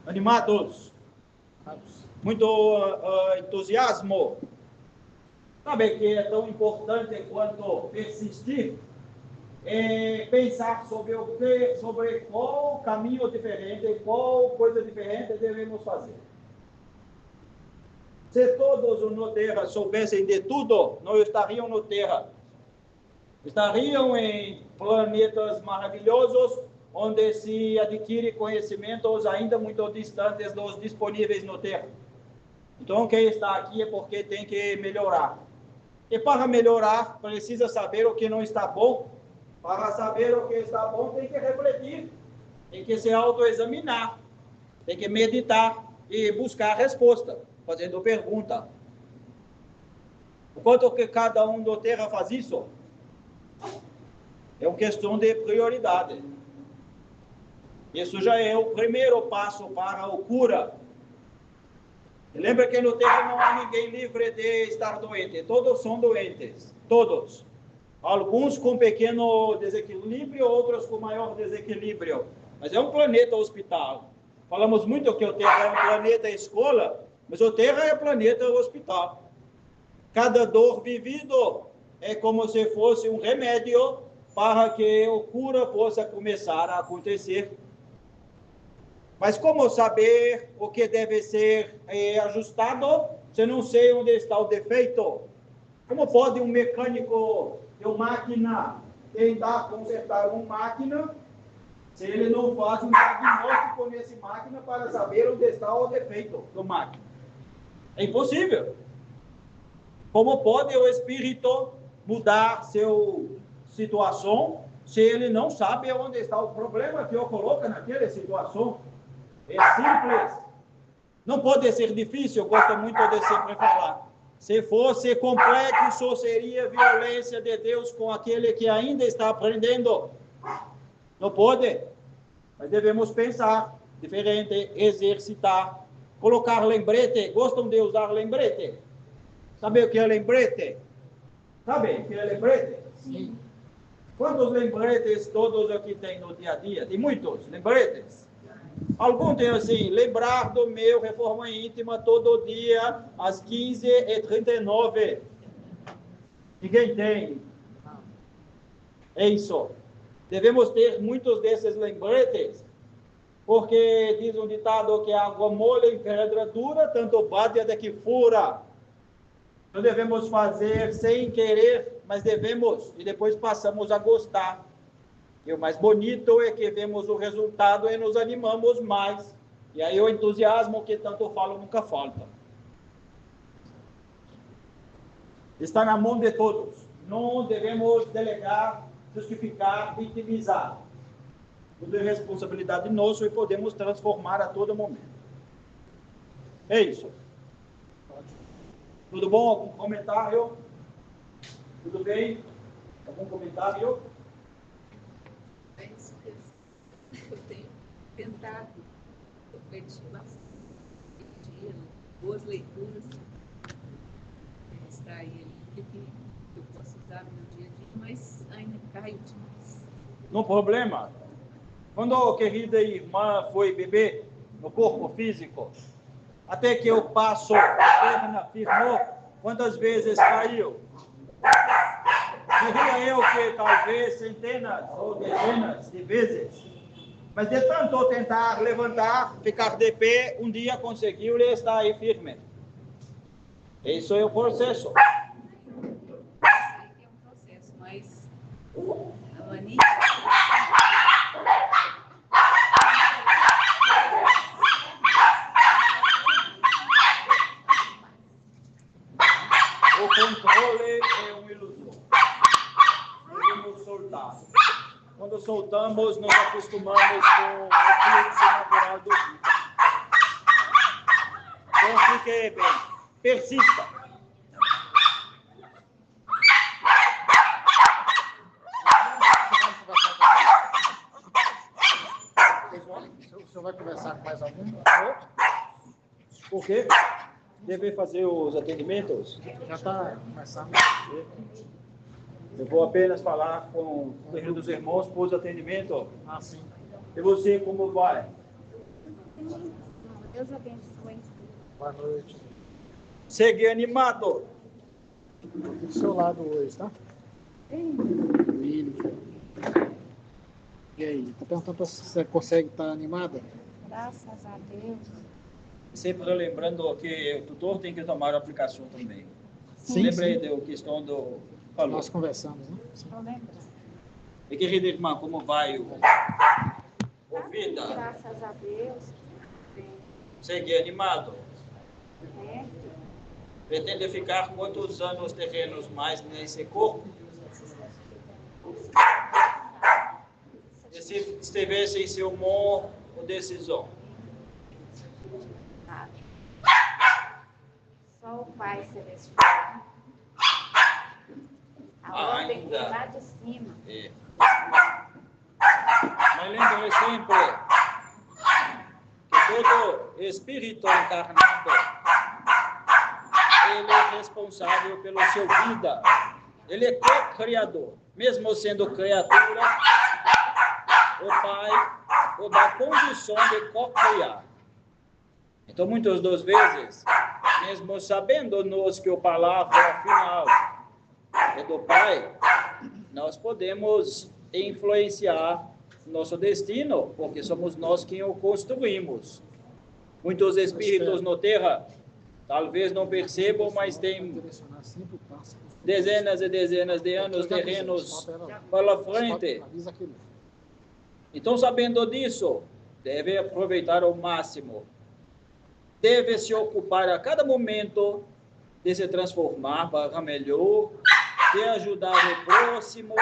Animados? Muito entusiasmo? Sabe que é tão importante quanto persistir? Pensar sobre qual caminho diferente, qual coisa diferente devemos fazer. Se todos na Terra soubessem de tudo, não estariam na Terra. Estariam em planetas maravilhosos, onde se adquire conhecimentos ainda muito distantes dos disponíveis na Terra. Então, quem está aqui é porque tem que melhorar. E para melhorar, precisa saber o que não está bom. Para saber o que está bom, tem que refletir, tem que se autoexaminar, tem que meditar e buscar resposta, fazendo pergunta. O quanto que cada um da Terra faz isso? É uma questão de prioridade. Isso já é o primeiro passo para a cura. Lembra que no Terra não há ninguém livre de estar doente. Todos são doentes. Todos. Alguns com pequeno desequilíbrio, outros com maior desequilíbrio. Mas é um planeta hospital. Falamos muito que o Terra é um planeta escola, mas o Terra é planeta hospital. Cada dor vivido é como se fosse um remédio para que a cura possa começar a acontecer. Mas como saber o que deve ser ajustado se não sei onde está o defeito? Como pode um mecânico de uma máquina tentar consertar uma máquina se ele não faz um diagnóstico nessa máquina para saber onde está o defeito da máquina? É impossível. Como pode o espírito mudar sua situação se ele não sabe onde está o problema que o coloca naquela situação? É simples. Não pode ser difícil, eu gosto muito de sempre falar. Se fosse complexo, seria violência de Deus com aquele que ainda está aprendendo. Não pode. Mas devemos pensar diferente, exercitar, colocar lembrete. Gostam de usar lembrete? Sabe o que é lembrete? Sabe o que é lembrete? Sim. Quantos lembretes todos aqui tem no dia a dia? Tem muitos lembretes. Alguns tem assim, lembrar do meu reforma íntima todo dia às 15h39. Ninguém tem. É isso. Devemos ter muitos desses lembretes, porque diz um ditado que água mole em pedra dura, tanto bate até que fura. Então devemos fazer sem querer, mas devemos, e depois passamos a gostar. E o mais bonito é que vemos o resultado e nos animamos mais. E aí o entusiasmo que tanto falo nunca falta. Está na mão de todos. Não devemos delegar, justificar, vitimizar. Tudo é responsabilidade nossa e podemos transformar a todo momento. É isso. Tudo bom? Algum comentário? Tudo bem? Algum comentário? Eu tenho tentado refletir bastante, boas leituras, extrair ali o que eu posso usar no meu dia a dia, mas ainda caio demais. Não problema. Quando a querida irmã foi beber no corpo físico, até que o passo, a perna firmou, quantas vezes caiu? Diria eu que talvez centenas ou dezenas de vezes. Mas de tanto tentar levantar, ficar de pé, um dia conseguiu e está aí firme. Isso é o processo. É um processo, mas a mania... O controle é uma ilusão. Devemos soltar. Quando soltamos, nos acostumamos com o fluxo natural do vida. Então, fique bem. Persista. O senhor vai conversar com mais algum? Por quê? Deve fazer os atendimentos? Já está começando. Eu vou apenas falar com o terreiro dos irmãos para os atendimentos. Ah, sim. E você, como vai? Deus abençoe. Boa noite. Segue animado. Estou aqui do seu lado hoje, tá? William. E aí? Tá perguntando se você consegue estar animada? Graças a Deus. Sempre lembrando que o tutor tem que tomar a aplicação também. Sim, Lembrei sim. da questão do falou. Nós conversamos, né? Sim. Estou lembrando. E querida irmã, como vai o vida? Graças a Deus. Segue animado. É. Pretende ficar quantos anos terrenos mais nesse corpo? E se estivesse em seu mão ou decisão? Nada. Só o Pai Celestial. A ordem Ainda. vem lá de cima. É. Mas lembre sempre que todo espírito encarnado, ele é responsável pela sua vida. Ele é co-criador. Mesmo sendo criatura, o Pai o dá condição de co-criar. Então, muitas das vezes, mesmo sabendo nós que a palavra final é do Pai, nós podemos influenciar nosso destino, porque somos nós quem o construímos. Muitos espíritos na Terra talvez não percebam, mas tem dezenas e dezenas de anos terrenos pela frente. Então, sabendo disso, deve aproveitar ao máximo. Deve se ocupar a cada momento de se transformar para melhor, de ajudar o próximo,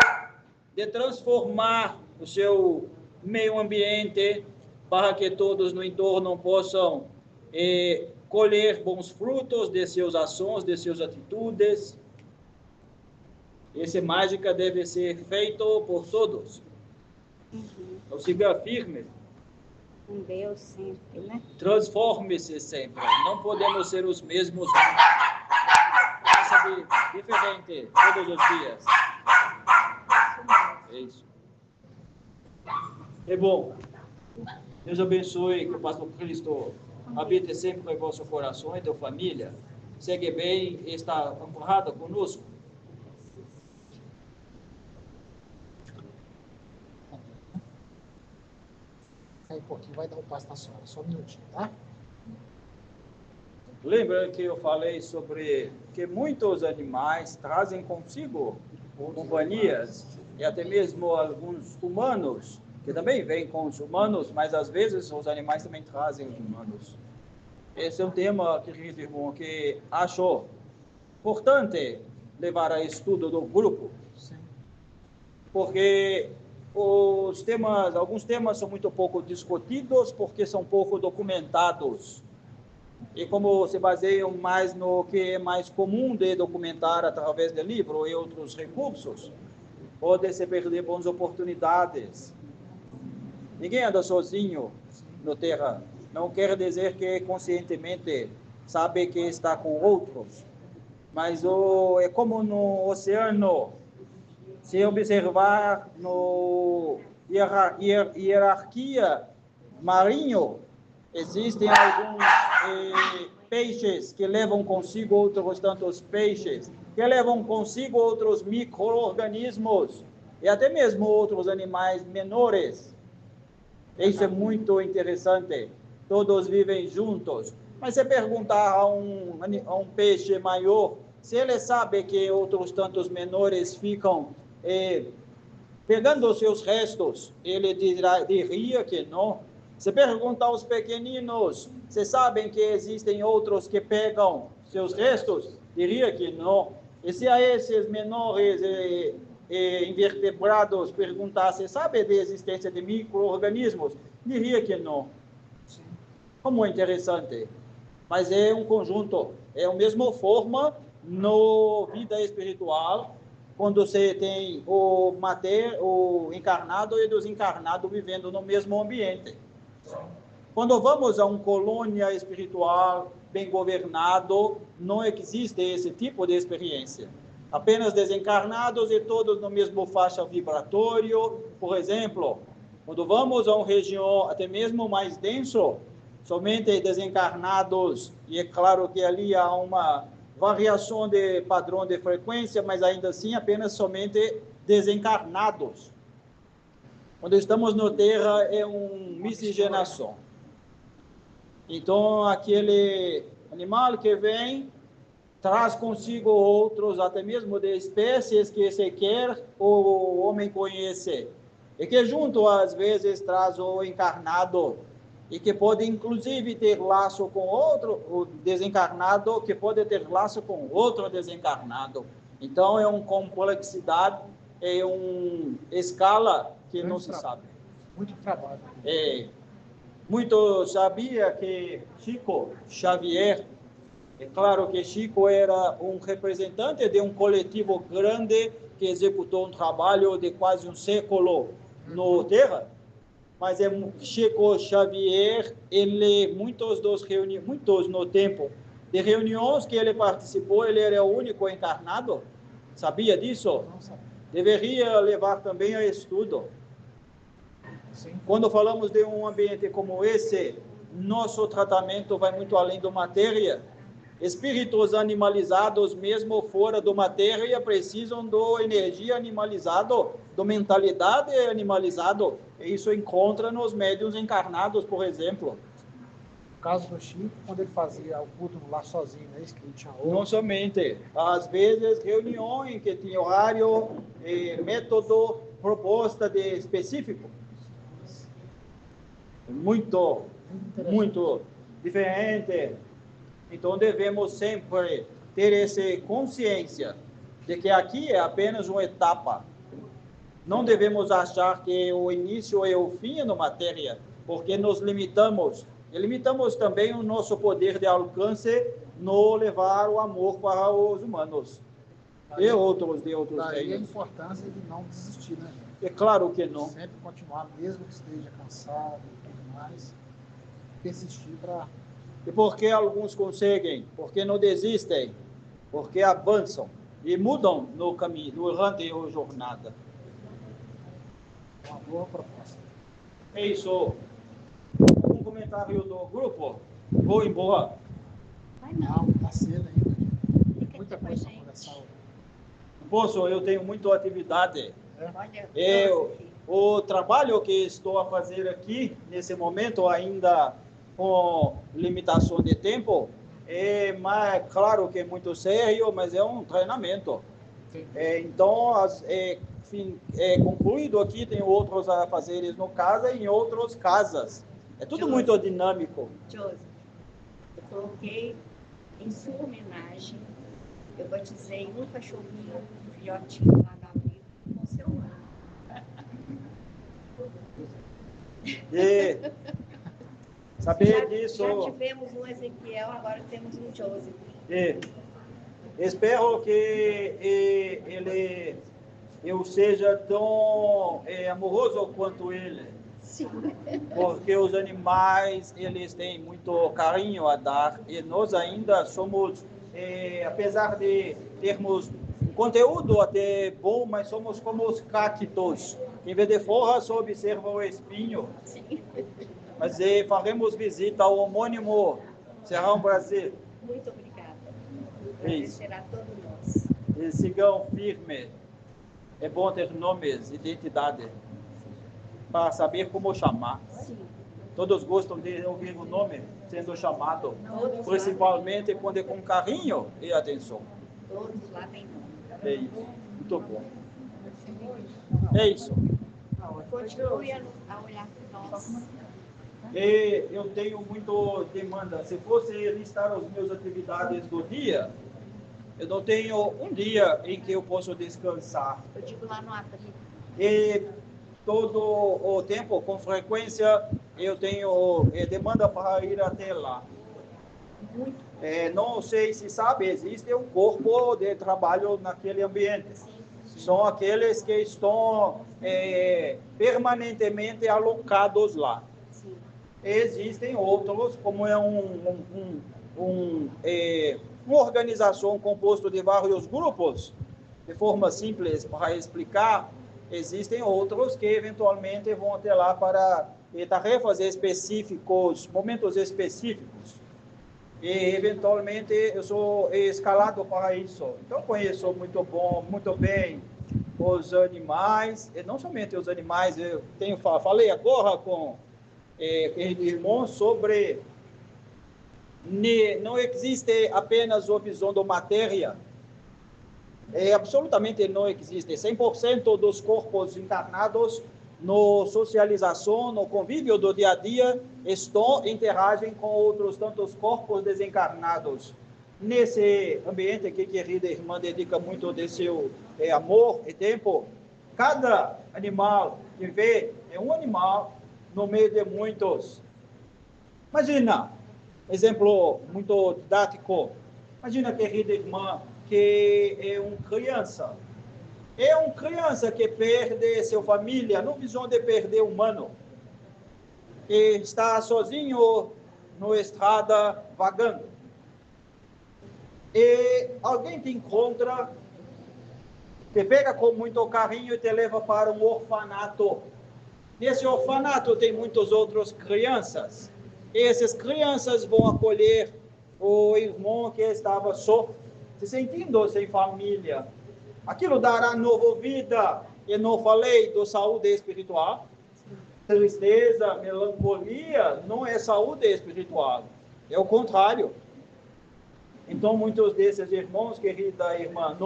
de transformar o seu meio ambiente para que todos no entorno possam colher bons frutos de suas ações, de suas atitudes. Essa mágica deve ser feita por todos. Então, siga firme. Com Deus sempre, né? Transforme-se sempre. Não podemos ser os mesmos. Faça diferente todos os dias. É isso. É bom. Deus abençoe, que o pastor Cristo habite sempre em vosso coração e tua família. Segue bem e está honrado conosco. Aí, pouquinho, vai dar um passo na senhora, só um minutinho, tá? Lembra que eu falei sobre que muitos animais trazem consigo companhias e até mesmo alguns humanos, que também vêm com os humanos, mas às vezes os animais também trazem os humanos. Esse é um tema, querido irmão, que acho importante levar a estudo do grupo, porque alguns temas são muito pouco discutidos, porque são pouco documentados. E como se baseiam mais no que é mais comum de documentar através de livro e outros recursos, pode-se perder boas oportunidades. Ninguém anda sozinho na Terra. Não quer dizer que conscientemente sabe que está com outros. Mas é como no oceano. Se observar no hierarquia marinho, existem alguns peixes que levam consigo outros tantos peixes, que levam consigo outros micro-organismos e até mesmo outros animais menores. Isso é muito interessante. Todos vivem juntos. Mas se perguntar a um peixe maior, se ele sabe que outros tantos menores ficam pegando os seus restos, ele diria que não. Se perguntar aos pequeninos, se sabem que existem outros que pegam seus restos, diria que não. E se a esses menores invertebrados perguntasse, sabe da existência de micro-organismos, diria que não. Como é interessante. Mas é um conjunto, é a mesma forma na vida espiritual, quando você tem o encarnado e o desencarnado vivendo no mesmo ambiente. Quando vamos a uma colônia espiritual bem governado, não existe esse tipo de experiência. Apenas desencarnados e todos no mesmo faixa vibratório. Por exemplo, quando vamos a uma região até mesmo mais denso, somente desencarnados, e é claro que ali há uma variação de padrão de frequência, mas ainda assim apenas somente desencarnados. Quando estamos na Terra é uma miscigenação. Então, aquele animal que vem traz consigo outros, até mesmo de espécies que sequer o homem conhece. E que junto, às vezes, traz o encarnado, e que pode, inclusive, ter laço com outro, o desencarnado, que pode ter laço com outro desencarnado. Então, é uma complexidade, é uma escala que não se sabe. Muito trabalho. Muito sabia que Chico Xavier, é claro que Chico era um representante de um coletivo grande que executou um trabalho de quase um século no Terra, mas Chico Xavier, muitos no tempo de reuniões que ele participou, ele era o único encarnado. Sabia disso? Não sabia. Deveria levar também a estudo. Sim. Quando falamos de um ambiente como esse, nosso tratamento vai muito além da matéria. Espíritos animalizados, mesmo fora da matéria, precisam da energia animalizada, da mentalidade animalizada. E isso encontra nos médiuns encarnados, por exemplo. No caso do Chico, quando ele fazia o culto lá sozinho, né? Que ele tinha outro. Não somente. Às vezes, reuniões que tinha horário, método, proposta de específico. Muito diferente. Então, devemos sempre ter essa consciência de que aqui é apenas uma etapa. Não devemos achar que o início é o fim na matéria, porque nos limitamos. E limitamos também o nosso poder de alcance no levar o amor para os humanos. E outros de outros Daí a reinos. importância de não desistir, né? É claro que não. Sempre continuar, mesmo que esteja cansado e tudo mais, persistir para... E por que alguns conseguem? Porque não desistem, porque avançam e mudam no caminho, durante a jornada. Uma boa proposta. É isso. Um comentário do grupo? Vou embora. Vai não. Não, está cedo ainda. Fica Muita aqui com a coisa para gente. conversar. Posso, eu tenho muita atividade. Olha, O trabalho que estou a fazer aqui, nesse momento, ainda com limitação de tempo, claro que é muito sério, mas é um treinamento. Então, concluído aqui, tem outros afazeres no casa e em outras casas. É tudo muito dinâmico. Joseph, eu coloquei em sua homenagem, eu batizei um cachorrinho, um filhotinho lá da abrigo, com seu nome. E saber disso. Já tivemos um Ezequiel, agora temos um Joseph. Espero que eu seja tão amoroso quanto ele. Sim. Porque os animais, eles têm muito carinho a dar e nós ainda somos, apesar de termos um conteúdo até bom, mas somos como os cactos. Em vez de forra, só observa o espinho. Sim. Mas faremos visita ao homônimo Serrão Brasil. Muito obrigada. Isso. Agradecerá a todos nós. E sigam firme. É bom ter nomes, identidade, para saber como chamar. Sim. Todos gostam de ouvir o nome sendo chamado, Todos principalmente quando é com carinho e atenção. Todos lá têm nome. É isso. Muito bom. É isso. Continue a olhar para nós. E eu tenho muito demanda. Se fosse listar as minhas atividades do dia, eu não tenho um dia em que eu posso descansar. Eu digo lá no abrigo. E todo o tempo, com frequência, eu tenho demanda para ir até lá. Muito. Não sei se sabe, existe um corpo de trabalho naquele ambiente. São aqueles que estão permanentemente alocados lá. Sim. Existem outros, como é uma organização composta de vários grupos, de forma simples para explicar, existem outros que eventualmente vão até lá para tarefas específicas, momentos específicos. E, eventualmente, eu sou escalado para isso. Então, conheço muito bem os animais, e não somente os animais, eu falei agora com irmãos sobre não existe apenas a visão da matéria, absolutamente não existe. 100% dos corpos encarnados na socialização, no convívio do dia a dia, interagem com outros tantos corpos desencarnados. Nesse ambiente que a querida irmã dedica muito de seu amor e tempo, cada animal que vê é um animal no meio de muitos. Imagina, exemplo muito didático, imagina, querida irmã, que é uma criança. É uma criança que perde sua família, não visão de perder humano. E está sozinho na estrada, vagando. E alguém te encontra, te pega com muito carinho e te leva para um orfanato. Nesse orfanato tem muitas outras crianças. E essas crianças vão acolher o irmão que estava só, se sentindo sem família. Aquilo dará nova vida. Eu não falei da saúde espiritual. Tristeza, melancolia não é saúde espiritual. É o contrário. Então, muitos desses irmãos, querida irmã,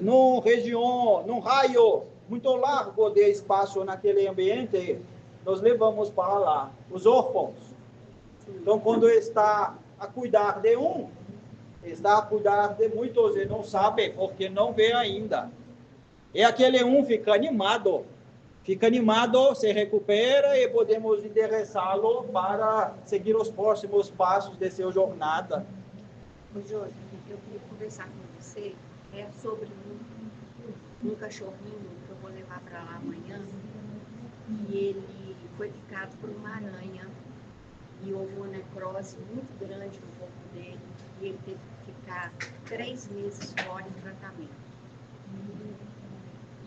numa região, num raio muito largo de espaço naquele ambiente, nós levamos para lá os órfãos. Então, quando está a cuidar de um, está a cuidar de muitos e não sabe, porque não vê ainda. E aquele um fica animado, se recupera e podemos endereçá-lo para seguir os próximos passos de sua jornada. Jorge, eu queria conversar com você sobre um cachorrinho que eu vou levar para lá amanhã, e ele foi picado por uma aranha e houve uma necrose muito grande no corpo dele, e ele teve que ficar 3 meses fora em tratamento.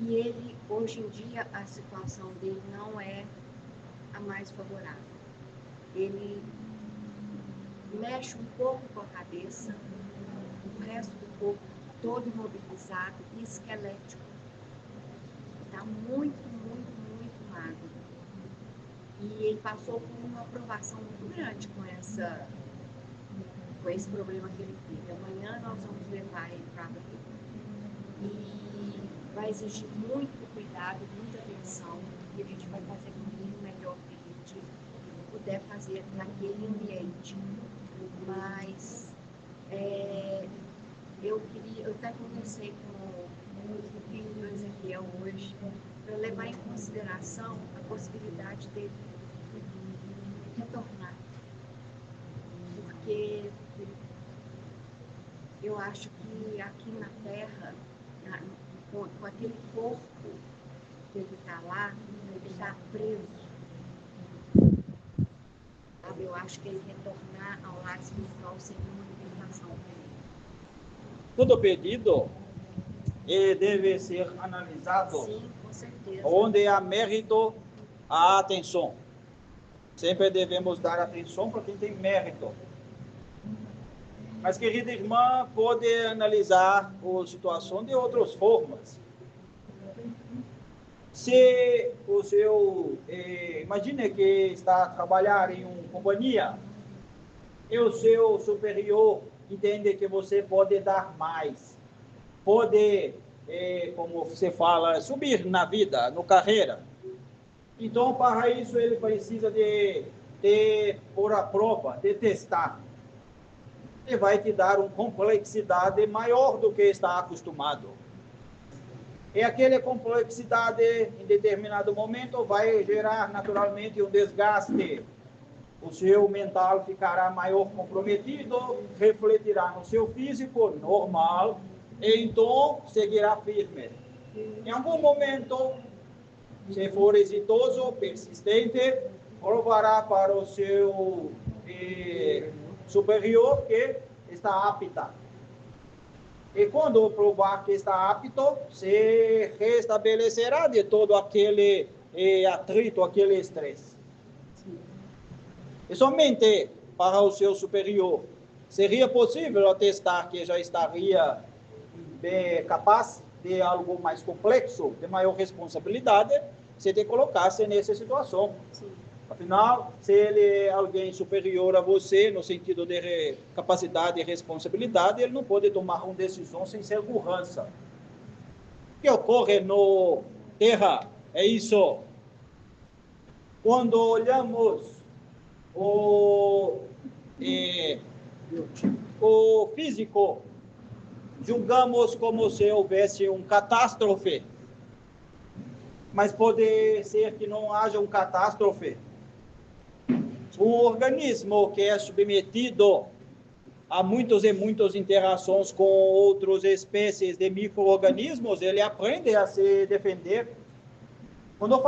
E ele, hoje em dia, a situação dele não é a mais favorável. Ele mexe um pouco com a cabeça, o resto do corpo todo imobilizado e esquelético. Está muito, muito, muito magro. E ele passou por uma aprovação muito grande com esse problema que ele teve. Amanhã nós vamos levar ele para abrir. E vai exigir muito cuidado, muita atenção, e a gente vai fazer o melhor que a gente puder fazer naquele ambiente. Mas eu até conversei com o filho do Ezequiel hoje, para levar em consideração a possibilidade dele retornar. Porque eu acho que aqui na Terra, com aquele corpo que ele está lá, ele está preso. Sabe? Eu acho que ele retornar ao lado espiritual seria uma libertação. Todo pedido deve ser analisado. Sim, com certeza. Onde há mérito, há atenção. Sempre devemos dar atenção para quem tem mérito. Mas, querida irmã, pode analisar a situação de outras formas. Se o seu... imagine que está a trabalhar em uma companhia e o seu superior entende que você pode dar mais. Pode, como você fala, subir na vida, na carreira. Então, para isso, ele precisa de pôr à prova, de testar. E vai te dar uma complexidade maior do que está acostumado. E aquela complexidade, em determinado momento, vai gerar naturalmente um desgaste. O seu mental ficará maior comprometido, refletirá no seu físico normal, e então seguirá firme. Em algum momento, se for exitoso, persistente, provará para o seu superior que está apta. E quando provar que está apto, se restabelecerá de todo aquele atrito, aquele estresse. E somente para o seu superior seria possível atestar que já estaria capaz de algo mais complexo, de maior responsabilidade, se te colocasse nessa situação. Sim. Afinal, se ele é alguém superior a você, no sentido de capacidade e responsabilidade, ele não pode tomar uma decisão sem segurança. O que ocorre no Terra é isso. Quando olhamos o físico, julgamos como se houvesse uma catástrofe. Mas pode ser que não haja uma catástrofe. Um organismo que é submetido a muitas e muitas interações com outras espécies de micro-organismos, ele aprende a se defender. Quando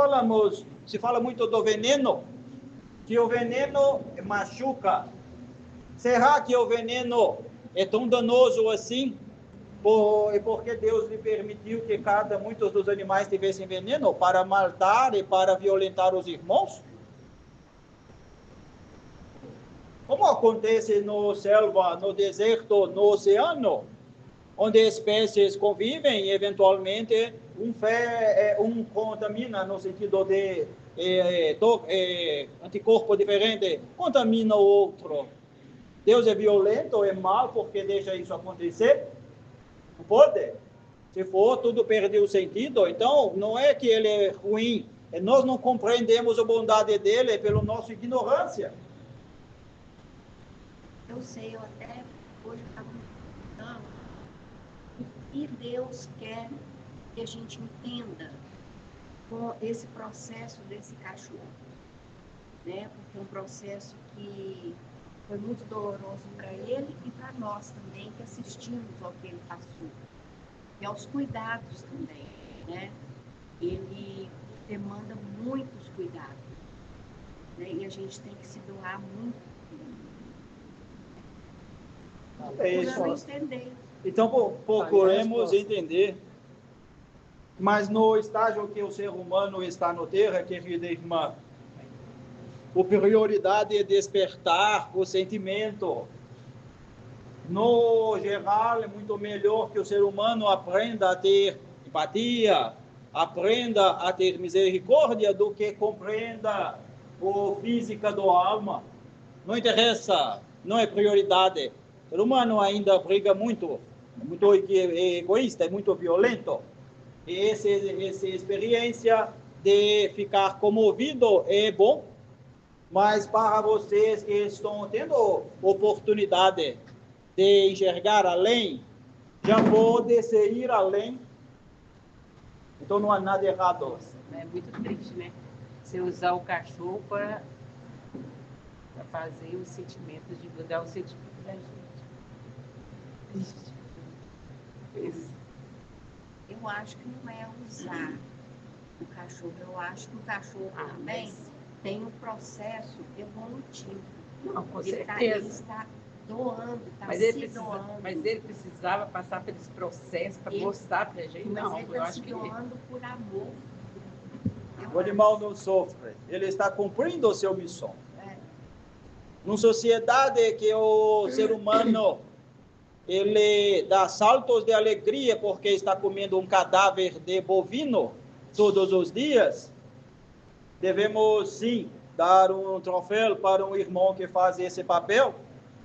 se fala muito do veneno, que o veneno machuca. Será que o veneno é tão danoso assim? Porque Deus lhe permitiu que muitos dos animais tivessem veneno para matar e para violentar os irmãos? Como acontece no selva, no deserto, no oceano, onde espécies convivem e eventualmente um contamina no sentido de anticorpo diferente, contamina o outro. Deus é violento, é mau porque deixa isso acontecer? Não pode. Se for, tudo perdeu o sentido. Então, não é que ele é ruim, nós não compreendemos a bondade dele pela nossa ignorância. Eu sei, eu até hoje estava pensando e Deus quer que a gente entenda com esse processo desse cachorro, né? Porque é um processo que foi muito doloroso para ele e para nós também, que assistimos ao que ele passou. E aos cuidados também, né? Ele demanda muitos cuidados, né? E a gente tem que se doar muito. É isso. Entender. Então, procuremos entender. Mas no estágio que o ser humano está no Terra, querida irmã, a prioridade é despertar o sentimento. No geral, é muito melhor que o ser humano aprenda a ter empatia, aprenda a ter misericórdia, do que compreenda a física da alma. Não interessa, não é prioridade. O ser humano ainda briga muito, é muito egoísta, é muito violento. E essa experiência de ficar comovido é bom, mas para vocês que estão tendo oportunidade de enxergar além, já pode se ir além. Então não há nada errado. Nossa, é muito triste, né? Você usar o cachorro para fazer os sentimentos, de mudar o sentimento da gente. Isso. Eu acho que não é usar o cachorro, eu acho que o cachorro também tem um processo evolutivo. Não, com ele certeza. Está doando, está doando. Mas ele precisava passar por esse processo para mostrar para a gente. Mas não, ele eu está acho se doando por amor. O animal não sofre, ele está cumprindo a sua missão. Numa sociedade que o ser humano ele dá saltos de alegria porque está comendo um cadáver de bovino todos os dias, devemos sim dar um troféu para um irmão que faz esse papel,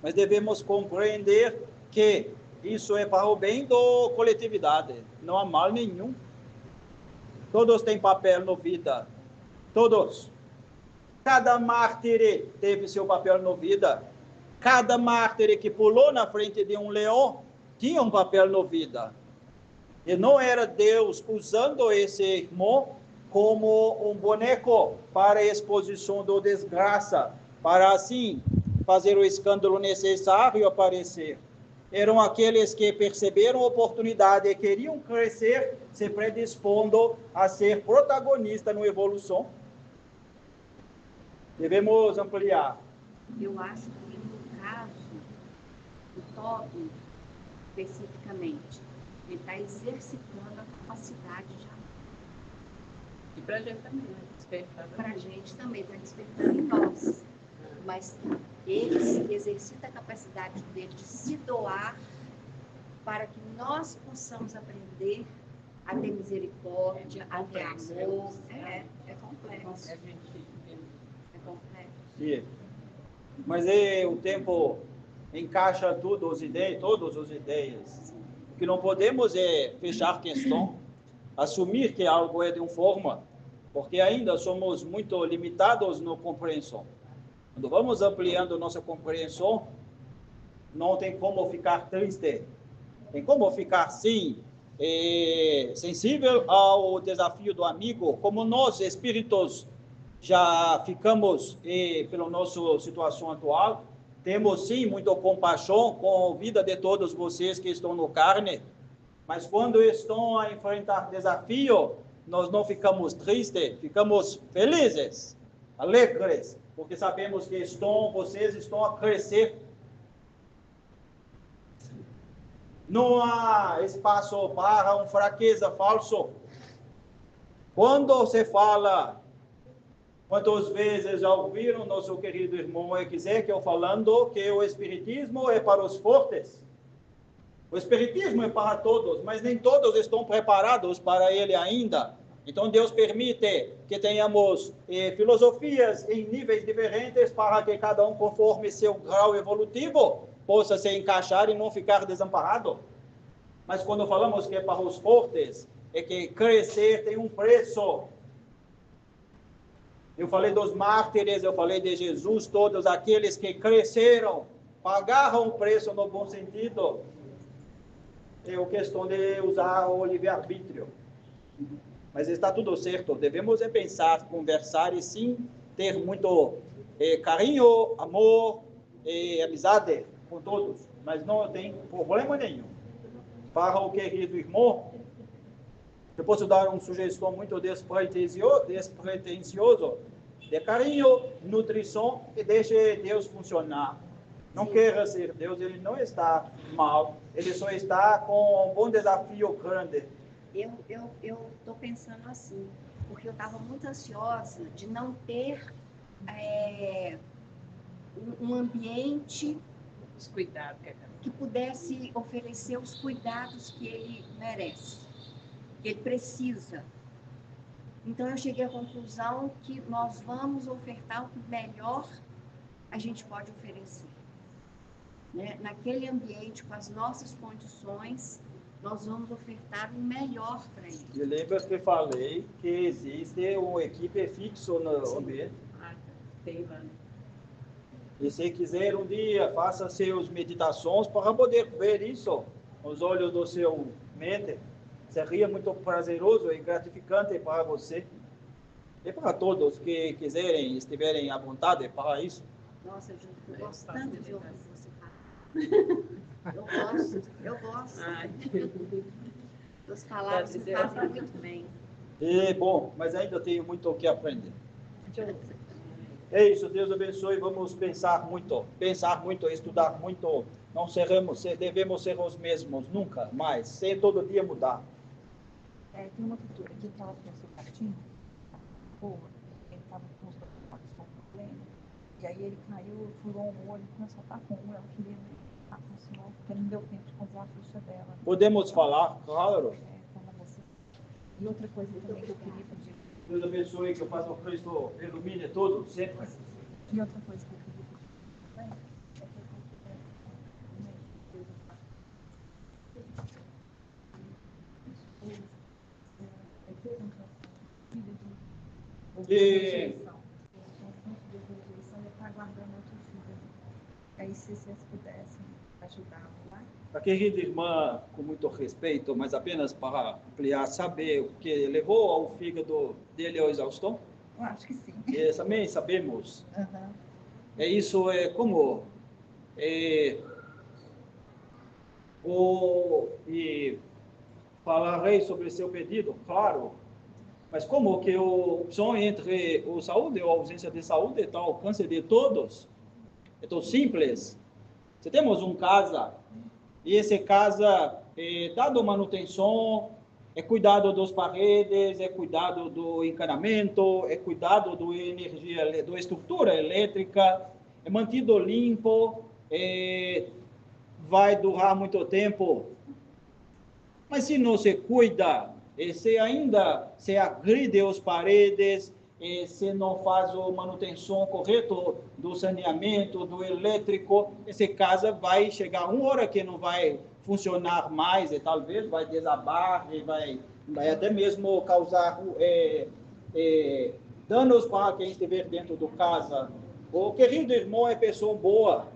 mas devemos compreender que isso é para o bem da coletividade, não há mal nenhum. Todos têm papel na vida, todos. Cada mártir teve seu papel na vida. Cada mártir que pulou na frente de um leão tinha um papel na vida. E não era Deus usando esse irmão como um boneco para a exposição da desgraça, para assim fazer o escândalo necessário aparecer. Eram aqueles que perceberam a oportunidade e queriam crescer, se predispondo a ser protagonista na evolução. Devemos ampliar. Eu acho que no caso do Toby, especificamente, ele está exercitando a capacidade de amar. E para a gente também, né? Despertar. Para a gente também está despertando em nós. Mas eles exercitam a capacidade deles de se doar para que nós possamos aprender a ter misericórdia, a ter amor. É complexo. É complexo. Sim. Mas o tempo encaixa todas as ideias. O que não podemos é fechar a questão, assumir que algo é de uma forma, porque ainda somos muito limitados na compreensão. Quando vamos ampliando nossa compreensão, não tem como ficar triste, tem como ficar, sim, sensível ao desafio do amigo, como nós, espíritos, já ficamos, pela nossa situação atual, temos, sim, muita compaixão com a vida de todos vocês que estão no carne, mas quando estão a enfrentar desafio, nós não ficamos tristes, ficamos felizes, alegres, porque sabemos que vocês estão a crescer. Não há espaço para uma fraqueza falso. Quando se fala, quantas vezes já ouviram nosso querido irmão Ezequiel falando que o Espiritismo é para os fortes. O Espiritismo é para todos, mas nem todos estão preparados para ele ainda. Então Deus permite que tenhamos filosofias em níveis diferentes para que cada um, conforme seu grau evolutivo, possa se encaixar e não ficar desamparado. Mas quando falamos que é para os fortes, é que crescer tem um preço. Eu falei dos mártires, eu falei de Jesus, todos aqueles que cresceram, pagaram o preço no bom sentido. É a questão de usar o livre-arbítrio. Mas está tudo certo, devemos pensar, conversar e sim ter muito carinho, amor e amizade com todos, mas não tem problema nenhum. Para o querido irmão, eu posso dar uma sugestão muito despretensiosa, de carinho, nutrição e deixe Deus funcionar. Não queira ser Deus, ele não está mal, ele só está com um bom desafio grande. Eu estou pensando assim, porque eu estava muito ansiosa de não ter um ambiente Os cuidados que pudesse oferecer os cuidados que ele merece, que ele precisa. Então eu cheguei à conclusão que nós vamos ofertar o que melhor a gente pode oferecer. Né? Naquele ambiente, com as nossas condições, nós vamos ofertar o melhor para ele. E lembra que falei que existe uma equipe fixa no ambiente. tem lá. E se quiser um dia, faça seus meditações para poder ver isso nos olhos do seu mente. Seria muito prazeroso e gratificante para você. E para todos que quiserem, estiverem à vontade para isso. Nossa, eu gosto tanto de ouvir você falar. Eu gosto. As palavras me fazem muito bem. E, bom, mas ainda tenho muito o que aprender. É isso, Deus abençoe. Vamos pensar muito, estudar muito. Não devemos ser os mesmos, nunca mais. Sem todo dia mudar. Tem uma cultura aqui que ela tem seu cartinho. Ele estava com os documentos com problema. E aí ele caiu, furou um olho, começou a estar com um. Ela queria estar com o senhor, porque não deu tempo de fazer a ficha dela. Podemos falar, claro. E outra coisa também que eu queria pedir. Deus abençoe, que o Pastor Cristo ilumine todos, sempre. E outra coisa que eu queria pedir. E aí, se vocês pudessem ajudar lá. A querida irmã, com muito respeito, mas apenas para ampliar, saber o que levou ao fígado dele à exaustão? Eu acho que sim. E também sabemos. Uhum. Isso é como e falarei sobre seu pedido, claro, mas como que a opção entre a saúde ou a ausência de saúde está ao alcance de todos? É tão simples. Se temos uma casa e essa casa dando manutenção, É cuidado dos paredes, é cuidado do encanamento, é cuidado da energia, da estrutura elétrica, é mantido limpo, vai durar muito tempo. Mas se não se cuida, se ainda se agride as paredes, se não faz a manutenção correta do saneamento, do elétrico, essa casa vai chegar uma hora que não vai funcionar mais, e talvez vai desabar, e vai até mesmo causar danos para quem estiver dentro da casa. O querido irmão é pessoa boa,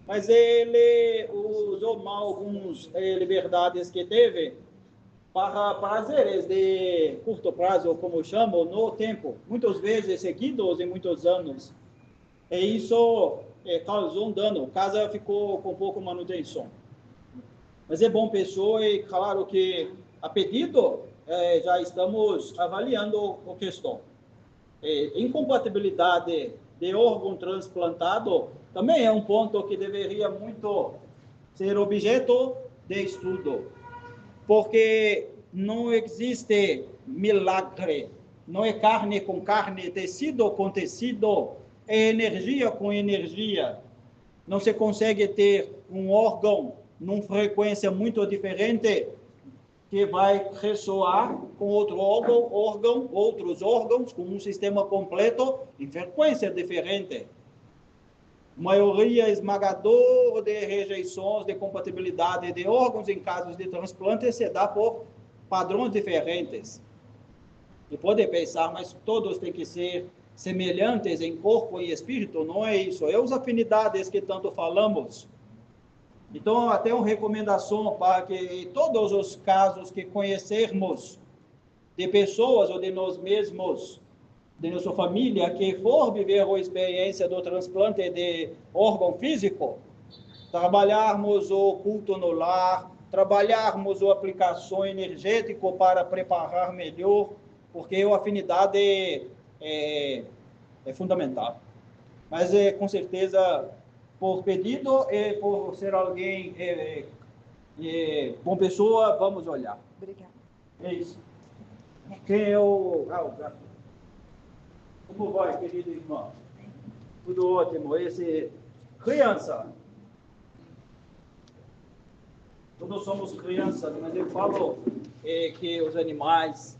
mas ele usou mal algumas liberdades que teve para prazeres de curto prazo, como chamam, no tempo, muitas vezes seguidos em muitos anos. E isso causou um dano. A casa ficou com pouca manutenção. Mas é bom pessoa e claro que a pedido já estamos avaliando a questão. Incompatibilidade de órgão transplantado também é um ponto que deveria muito ser objeto de estudo, porque não existe milagre, não é carne com carne, tecido com tecido, é energia com energia. Não se consegue ter um órgão numa frequência muito diferente que vai ressoar com outro órgão, outros órgãos, com um sistema completo em frequência diferente. Maioria esmagadora de rejeições de compatibilidade de órgãos em casos de transplante se dá por padrões diferentes. E pode pensar, mas todos têm que ser semelhantes em corpo e espírito, não é isso. É as afinidades que tanto falamos. Então, até uma recomendação para que em todos os casos que conhecermos de pessoas ou de nós mesmos, de nossa família, que for viver a experiência do transplante de órgão físico, trabalharmos o culto no lar, trabalharmos a aplicação energética para preparar melhor, porque a afinidade é fundamental. Mas, com certeza, por pedido e por ser alguém bom pessoa, vamos olhar. Obrigada. É isso. Quem é o... Como vai, querido irmão? Tudo ótimo. Criança. Todos somos crianças, mas eu falo que os animais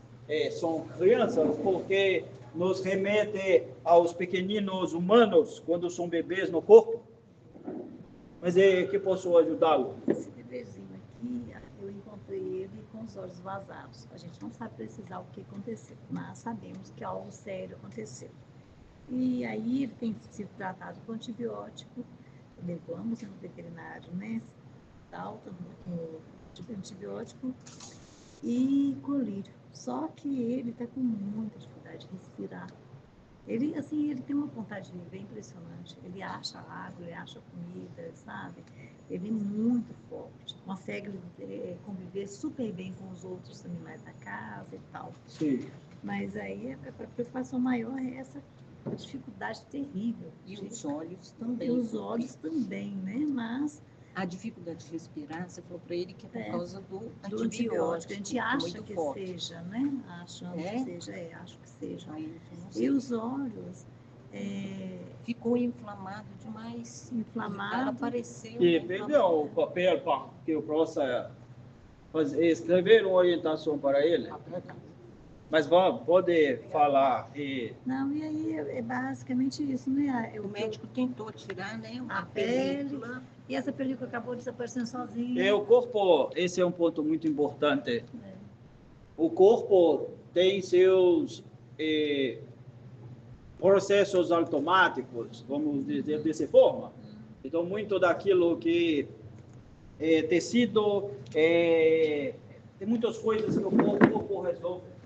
são crianças porque nos remete aos pequeninos humanos quando são bebês no corpo. Mas que posso ajudá-lo? Esse bebezinho aqui, eu encontrei ele com os olhos vazados. A gente não sabe precisar o que aconteceu, mas sabemos que algo sério aconteceu. E aí ele tem sido tratado com antibiótico, levamos no veterinário, né? Alta com antibiótico e colírio. Só que ele está com muita dificuldade de respirar. Ele tem uma vontade de viver impressionante. Ele acha água, ele acha comida, sabe? Ele é muito forte. Consegue conviver super bem com os outros animais da casa e tal. Sim. Mas aí a preocupação maior é essa dificuldade terrível. E os olhos também. E os olhos também, né? Mas a dificuldade de respirar, você falou para ele que é por causa do antibiótico. A gente acha muito que forte. Seja, né? Achamos que seja, acho que seja. E os olhos... ficou inflamado demais. Inflamado. Apareceu. E perdeu o papel para que eu possa escrever uma orientação para ele. Mas pode falar. Não, e aí é basicamente isso, né? O médico tentou tirar, né, a pele, e essa película acabou desaparecendo sozinha. O corpo, esse é um ponto muito importante. O corpo tem seus processos automáticos, vamos dizer dessa forma. Então, muito daquilo que é tecido, tem muitas coisas que o corpo resolve.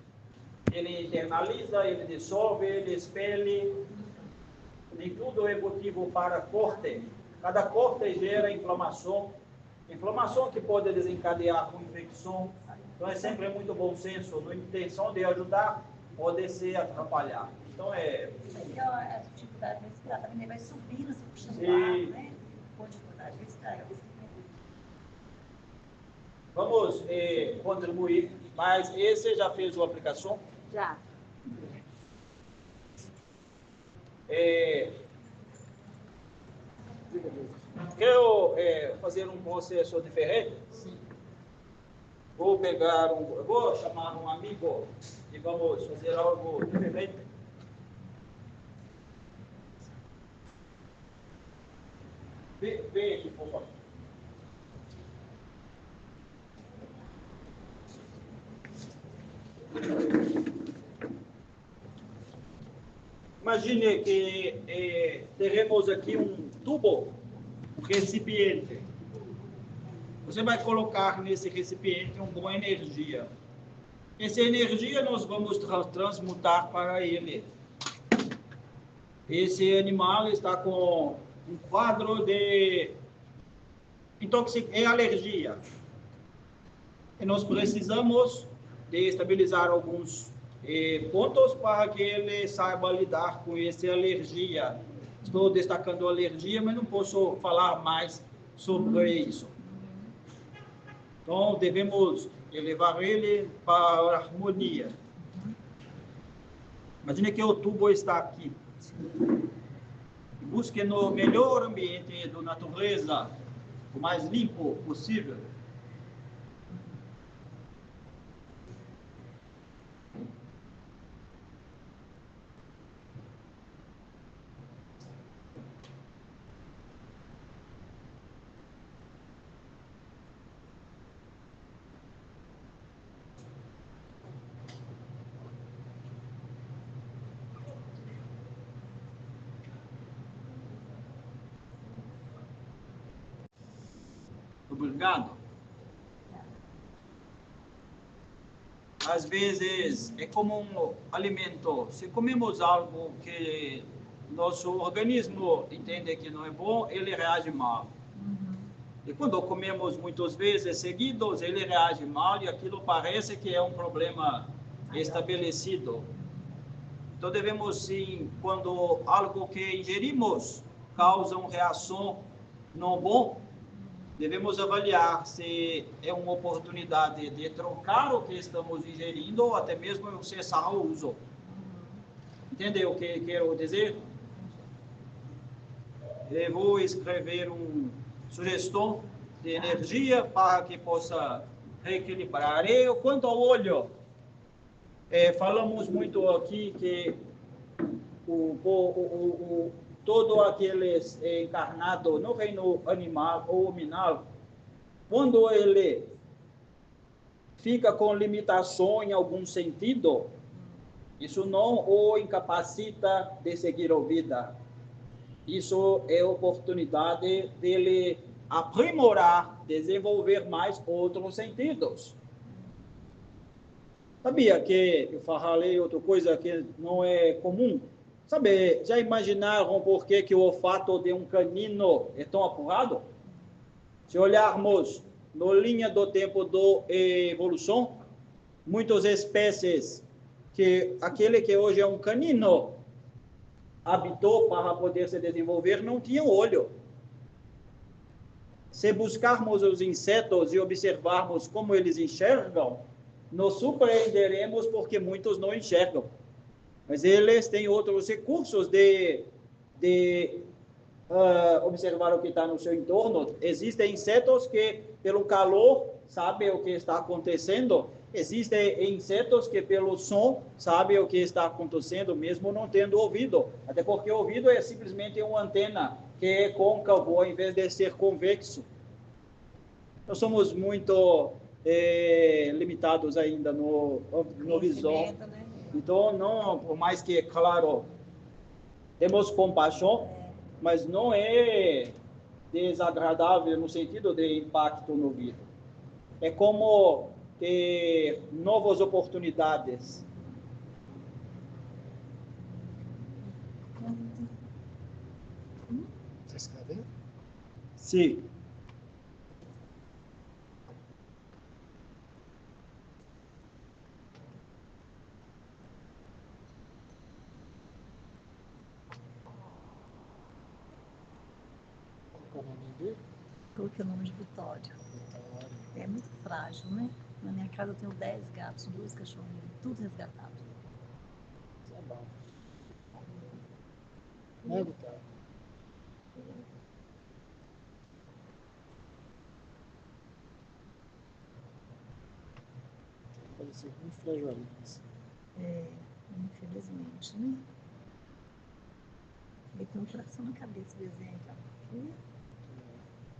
Ele internaliza, ele dissolve, ele expele. Nem tudo é motivo para corte. Cada corte gera inflamação. Inflamação que pode desencadear uma infecção. Então, é sempre muito bom senso. A intenção de ajudar pode ser atrapalhar. Então, a dificuldade de respirar também vai subindo, se puxando o ar, né? Com dificuldade de respirar. Vamos contribuir Mas esse já fez a aplicação? Já. Quero fazer um processo diferente? Sim. Vou chamar um amigo e vamos fazer algo diferente. Vem aqui, por favor. Imagine que teremos aqui um tubo, um recipiente. Você vai colocar nesse recipiente uma boa energia. Essa energia nós vamos transmutar para ele. Esse animal está com um quadro de alergia. E nós precisamos de estabilizar alguns pontos para que ele saiba lidar com essa alergia. Estou destacando a alergia, mas não posso falar mais sobre isso. Então, devemos elevar ele para a harmonia. Imagine que o tubo está aqui. Busque no melhor ambiente da natureza, o mais limpo possível. Obrigado. Às vezes é como um alimento. Se comemos algo que nosso organismo entende que não é bom, ele reage mal. E quando comemos muitas vezes seguidos, ele reage mal e aquilo parece que é um problema estabelecido. Então devemos sim, quando algo que ingerimos causa uma reação não bom, devemos avaliar se é uma oportunidade de trocar o que estamos ingerindo ou até mesmo cessar o uso. Entendeu o que quero dizer? Eu vou escrever uma sugestão de energia para que possa reequilibrar. E quanto ao olho, falamos muito aqui que todo aqueles encarnado no reino animal ou hominal, quando ele fica com limitação em algum sentido, isso não o incapacita de seguir a vida. Isso é oportunidade dele aprimorar, desenvolver mais outros sentidos. Sabia que eu falei outra coisa que não é comum? Sabe, já imaginaram por que o olfato de um canino é tão apurado? Se olharmos na linha do tempo da evolução, muitas espécies que aquele que hoje é um canino habitou para poder se desenvolver não tinham olho. Se buscarmos os insetos e observarmos como eles enxergam, nos surpreenderemos porque muitos não enxergam. Mas eles têm outros recursos de observar o que está no seu entorno. Existem insetos que, pelo calor, sabem o que está acontecendo. Existem insetos que, pelo som, sabem o que está acontecendo, mesmo não tendo ouvido. Até porque o ouvido é simplesmente uma antena que é côncavo, ao invés de ser convexo. Nós somos muito limitados ainda no visão. Né? Então, não, por mais que, claro, temos compaixão, mas não é desagradável no sentido de impacto no vida. É como ter novas oportunidades. Você escreveu? Sim. Qual é o nome dele? Coloquei o nome de Vitório. Vitória. É muito frágil, né? Na minha casa eu tenho 10 gatos, 2 cachorrinhos, tudo resgatado. Isso é bom. Né, Vitória? Parecia com flajolinhos. Infelizmente, né? Ele tem um coração na cabeça, desenho aqui, ó.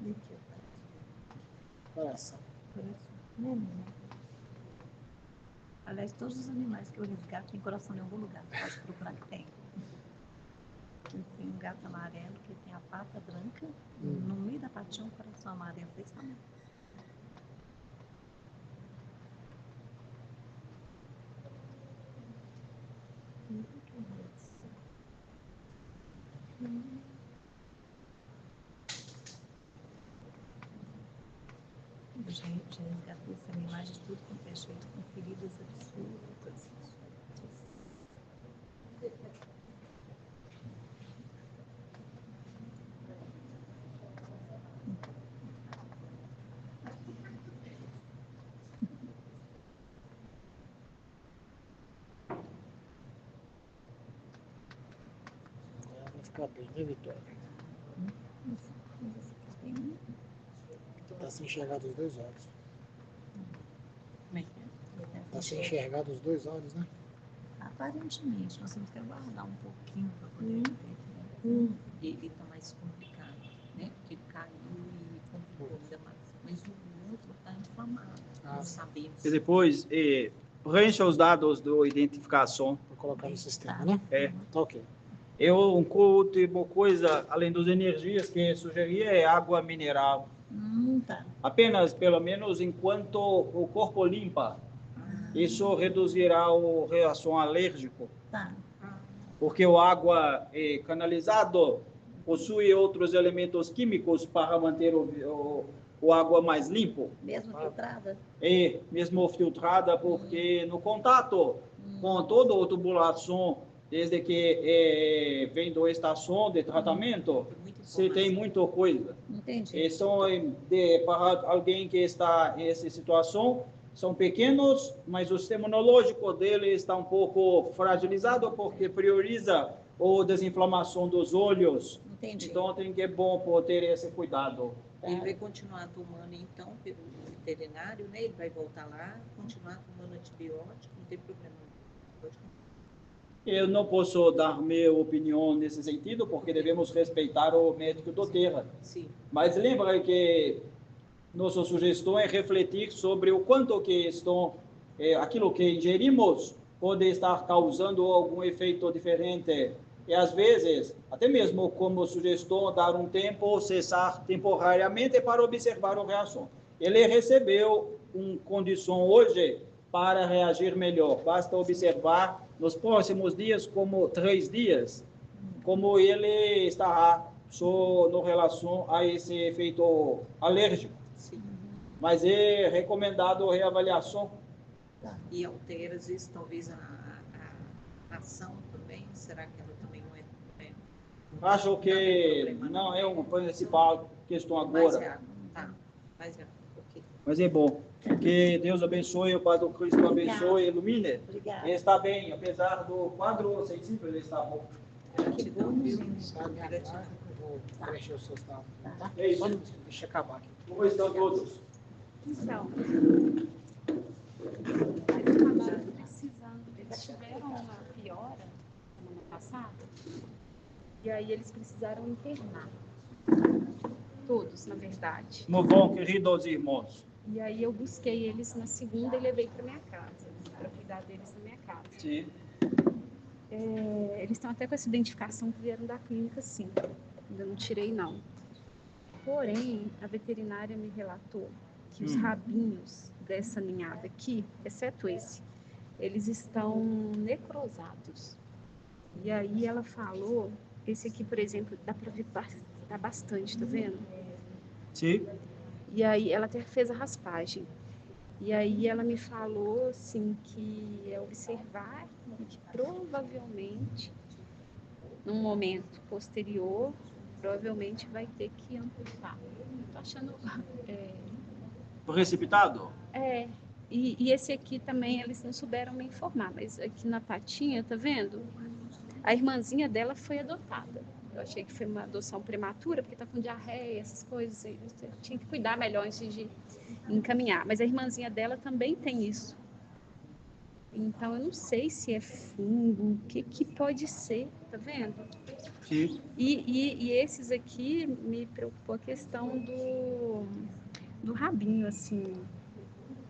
E aqui, ó. Coração. Coração. Né? Aliás, todos os animais que eu resgato têm coração em algum lugar. Pode procurar que tem. Tem um gato amarelo que tem a pata branca, no meio da patinha um coração amarelo desse tamanho. Já resgatei essa imagem de tudo com peixe feito com feridas absurdas. Vai ficar bem, né, Vitória? Tá sem enxergar dos 2 olhos. Como é que é? Tá sem enxergar dos 2 olhos, né? Aparentemente, nós temos que aguardar um pouquinho para poder ver. Ele está mais complicado, né? Porque ele caiu e complicou ainda mais. Mas o outro está inflamado. Não sabemos. E depois, preencha os dados da identificação. Vou colocar no sistema, né? É. Tá ok. Uma última coisa, além das energias que sugeria, é água mineral. Tá. Apenas, pelo menos, enquanto o corpo limpa. Isso reduzirá a reação alérgica. Tá. Porque a água canalizada possui outros elementos químicos para manter o água mais limpo. Mesmo filtrada? Mesmo filtrada, porque no contato com toda a tubulação, desde que vem da estação de tratamento, você tem muita coisa. Entendi. E são, para alguém que está nessa situação, são pequenos, mas o sistema imunológico dele está um pouco fragilizado, porque prioriza a desinflamação dos olhos. Entendi. Então, tem que é bom por ter esse cuidado. Ele vai continuar tomando, então, pelo veterinário, né? Ele vai voltar lá, continuar tomando antibiótico, não tem problema. Pode continuar. Eu não posso dar minha opinião nesse sentido, porque devemos respeitar o médico do terra. Sim. Mas lembra que nossa sugestão é refletir sobre o quanto que aquilo que ingerimos pode estar causando algum efeito diferente. E às vezes, até mesmo como sugestão, dar um tempo, cessar temporariamente para observar a reação. Ele recebeu uma condição hoje para reagir melhor. Basta observar nos próximos dias, como 3 dias, como ele estará no relação a esse efeito alérgico. Sim. Mas é recomendado a reavaliação. E altera, às vezes, talvez a ação também. Será que ela também não é? Acho que não é uma principal questão agora. Mas é. Ok. Mas é bom. Que Deus abençoe, o Pai do Cristo abençoe e ilumine. Obrigada. Ele está bem, apesar do quadro sensível, ele está bom. Gratidão, viu? Sabe, eu vou preencher os seus dados. Tá? É isso. Deixa eu acabar aqui. Como estão todos? Então, eles acabaram precisando, eles tiveram uma piora semana passada, e aí eles precisaram internar. Todos, na verdade. Muito bom, queridos irmãos. E aí eu busquei eles na segunda e levei para minha casa, para cuidar deles na minha casa. Sim. Eles estão até com essa identificação que vieram da clínica, sim. Ainda não tirei, não. Porém, a veterinária me relatou que os rabinhos dessa ninhada aqui, exceto esse, eles estão necrosados. E aí ela falou, esse aqui, por exemplo, dá para ver tá bastante, tá vendo? Sim. E aí ela até fez a raspagem. E aí ela me falou, assim, que é observar e que provavelmente, num momento posterior, provavelmente vai ter que amputar. Tô achando... Precipitado? E esse aqui também, eles não souberam me informar, mas aqui na patinha, tá vendo? A irmãzinha dela foi adotada. Eu achei que foi uma adoção prematura, porque tá com diarreia, essas coisas. Eu tinha que cuidar melhor antes de encaminhar. Mas a irmãzinha dela também tem isso. Então, eu não sei se é fungo, o que pode ser, tá vendo? Sim. E esses aqui me preocupou a questão do rabinho, assim,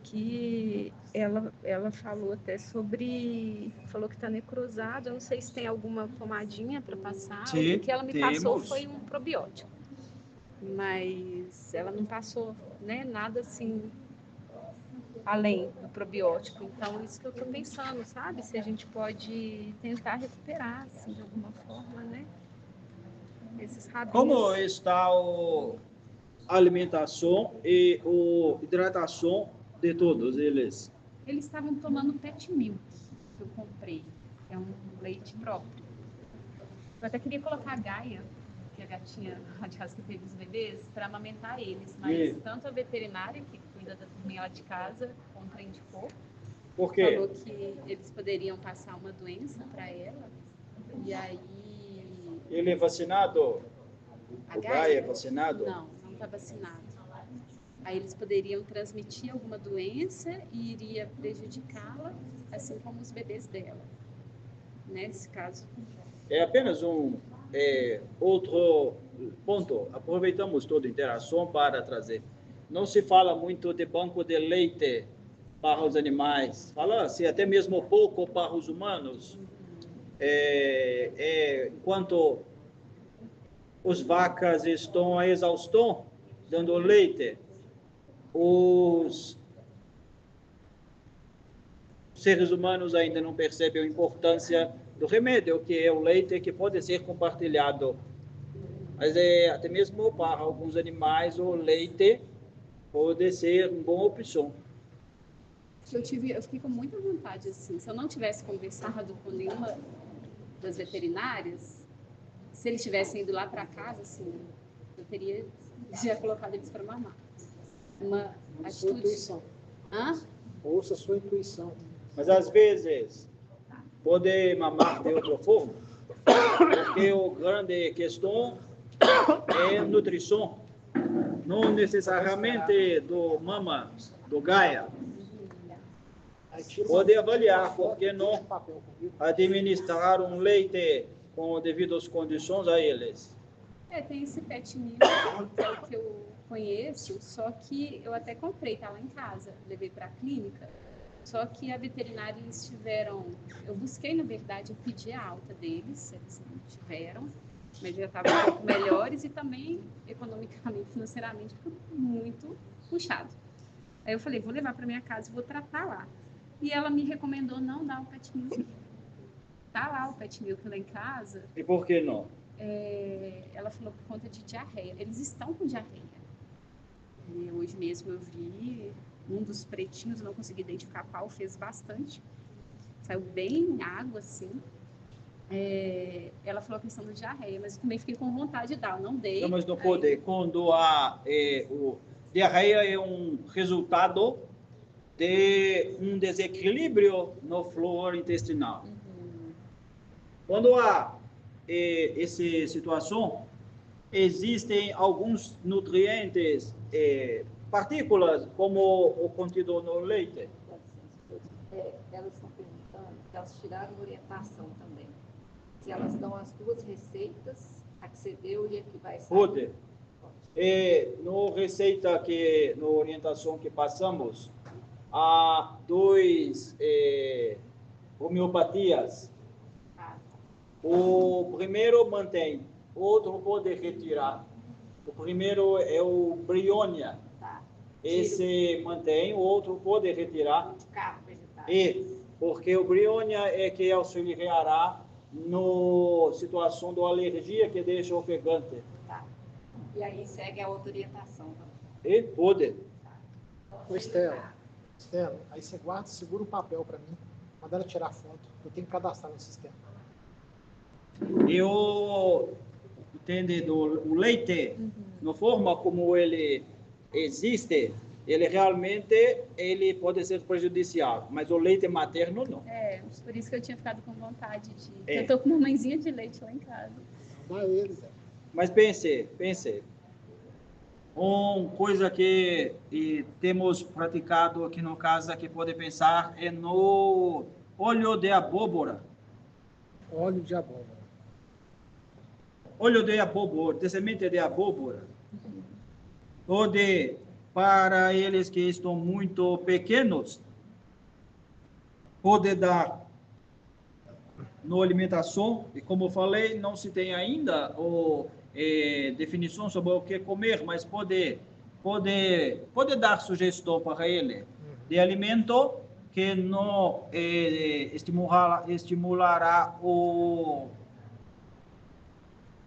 que ela falou até sobre, falou que tá necrosado, eu não sei se tem alguma pomadinha para passar, Sim, o que ela me temos. passou foi um probiótico, mas ela não passou, né, nada assim, além do probiótico, então isso que eu tô pensando, sabe, se a gente pode tentar recuperar, assim, de alguma forma, né, esses rabinhos. Como está a alimentação e a hidratação de todos eles? Eles estavam tomando pet milk, que eu comprei, que é um leite próprio. Eu até queria colocar a Gaia, que é a gatinha de casa que teve os bebês, para amamentar eles, mas tanto a veterinária, que cuida da turminha lá de casa, contraindicou, Por quê? falou que eles poderiam passar uma doença para ela, e aí... Ele é vacinado? A O Gaia? Gaia é vacinado? Não está vacinado. Aí eles poderiam transmitir alguma doença e iria prejudicá-la, assim como os bebês dela. Nesse caso. É apenas outro ponto. Aproveitamos toda a interação para trazer. Não se fala muito de banco de leite para os animais. Fala-se até mesmo pouco para os humanos. Enquanto as vacas estão a exaustão, dando leite, os seres humanos ainda não percebem a importância do remédio, que é o leite, que pode ser compartilhado. Mas até mesmo para alguns animais, o leite pode ser uma boa opção. Eu fiquei com muita vontade, assim, se eu não tivesse conversado com nenhuma das veterinárias, se eles tivessem ido lá para casa, assim, eu teria já colocado eles para mamar. Uma atitude... Intuição. Hã? Ouça a sua intuição. Mas às vezes pode mamar de outra forma, porque a grande questão é a nutrição, não necessariamente do mama, do Gaia. Pode avaliar, porque não administrar um leite com devidas condições a eles. Tem esse pet milk, que é o que eu conheço, só que eu até comprei, tá lá em casa, levei para a clínica, só que a veterinária eles tiveram, eu busquei na verdade, eu pedi a alta deles, eles não tiveram, mas já estavam um pouco melhores e também economicamente, financeiramente, ficou muito puxado. Aí eu falei, vou levar para minha casa e vou tratar lá. E ela me recomendou não dar o pet milk. Tá lá o pet milk lá em casa. E por que não? Ela falou por conta de diarreia. Eles estão com diarreia. E hoje mesmo eu vi um dos pretinhos, não consegui identificar qual, fez bastante. Saiu bem água, assim. Ela falou a questão da diarreia, mas eu também fiquei com vontade de dar, eu não dei. Não, mas não pode. Quando o diarreia é um resultado de um desequilíbrio no flora intestinal. Quando há essa situação, existem alguns nutrientes, partículas, como o contido no leite. Elas estão perguntando, que elas tiraram orientação também. Se elas dão as duas receitas, a que você deu e a que vai sair. Pode. No receita que, na orientação que passamos, há dois homeopatias. O primeiro mantém, o outro pode retirar. O primeiro é o Brionia. Esse mantém, o outro pode retirar. Porque o Brionia é que auxiliará na situação da alergia que deixa ofegante. E aí segue a outra orientação. E pode. Ô, Estela, aí você guarda, segura o papel para mim, manda ela tirar foto. Eu tenho que cadastrar no sistema. Eu entendo o leite, na forma como ele existe, ele realmente ele pode ser prejudicial, mas o leite materno não. Por isso que eu tinha ficado com vontade de... É. Eu tô com uma mãezinha de leite lá em casa. Dá eles, Mas pense. Uma coisa que temos praticado aqui no casa que pode pensar é no óleo de abóbora. Óleo de abóbora. Óleo de abóbora, de semente de abóbora. Pode, para eles que estão muito pequenos, pode dar na alimentação, e como eu falei, não se tem ainda definição sobre o que comer, mas pode dar sugestão para ele de alimento que não estimulará o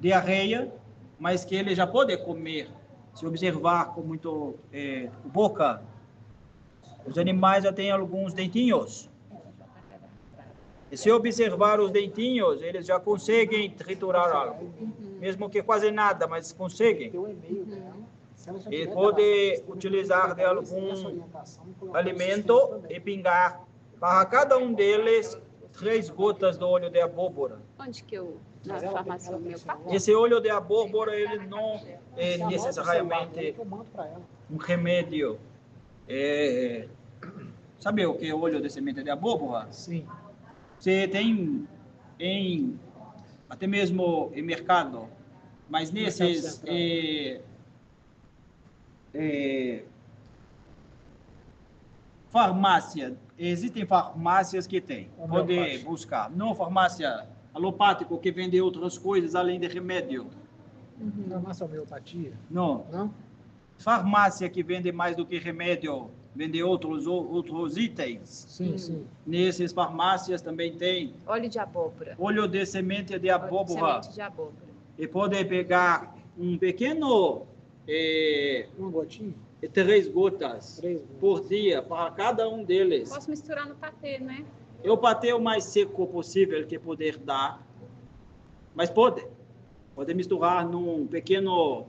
diarreia, mas que ele já pode comer. Se observar com muito boca, os animais já têm alguns dentinhos. E se observar os dentinhos, eles já conseguem triturar algo. Mesmo que quase nada, mas conseguem. Tem um e-mail dela. Se ela já E tiver pode dado, utilizar de essa algum orientação, colocar alimento no sistema e pingar para cada um deles 3 gotas de óleo de abóbora. Onde que eu... Mas Na ela farmácia tem do meu pai? celular. Esse óleo de abóbora, ele não é Você anota o celular dela necessariamente que eu mando pra ela. um remédio. Sabe o que é óleo de semente de abóbora? Sim. Você tem até mesmo em mercado, mas nesses farmácia, existem farmácias que tem, pode buscar. Não farmácia alopático que vende outras coisas além de remédio. Farmácia homeopatia? Não. Não? Farmácia que vende mais do que remédio, vende outros itens. Sim, sim. Nessas farmácias também tem Óleo de abóbora. óleo de semente de abóbora. Semente de abóbora. E pode pegar um pequeno, Uma gotinha? 3 gotas 3 gotas. por dia para cada um deles. Posso misturar no patê, né? Eu patê o mais seco possível que puder dar, mas pode misturar num pequeno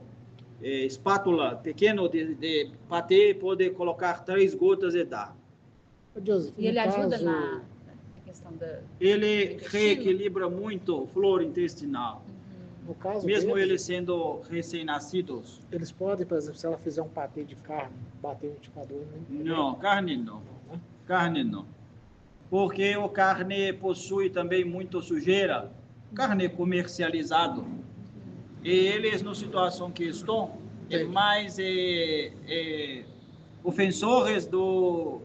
espátula pequeno de patê, pode colocar 3 gotas e dar. Ô, Joseph, E ele no ajuda caso, na questão da... Ele reequilibra muito a flora intestinal, No caso mesmo deles, eles sendo recém-nascidos. eles podem, por exemplo, se ela fizer um patê de carne, bater no liquidificador. Não, carne não. Carne não. Porque o carne possui também muito sujeira, carne comercializado. E eles, na situação que estão, é mais ofensores do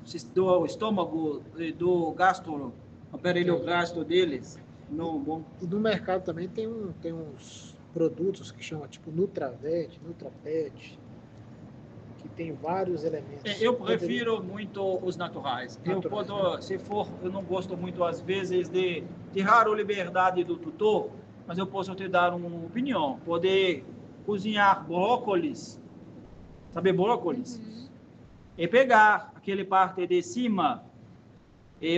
estômago, do gastro, aparelho gasto deles. Não, bom. E no mercado também tem uns produtos que chama tipo Nutravet, Nutrapet, que tem vários elementos. Eu prefiro muito os naturais. Eu não gosto muito às vezes de tirar a liberdade do tutor, mas eu posso te dar uma opinião. Poder cozinhar brócolis, sabe brócolis? E pegar aquele parte de cima,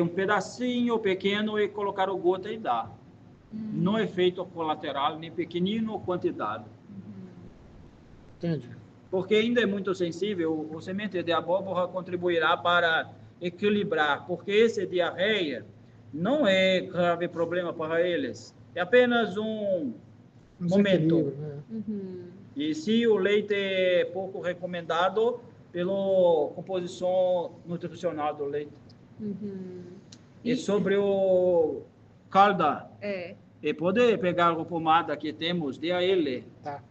um pedacinho pequeno e colocar o gota e dar. Não é efeito colateral, nem pequenino quantidade. Entendi. Porque ainda é muito sensível, o semente de abóbora contribuirá para equilibrar, porque esse diarreia não é grave problema para eles, é apenas um momento. Né? E se o leite é pouco recomendado pela composição nutricional do leite. E sobre o calda, e pode pegar a pomada que temos, dê a ele. Tá.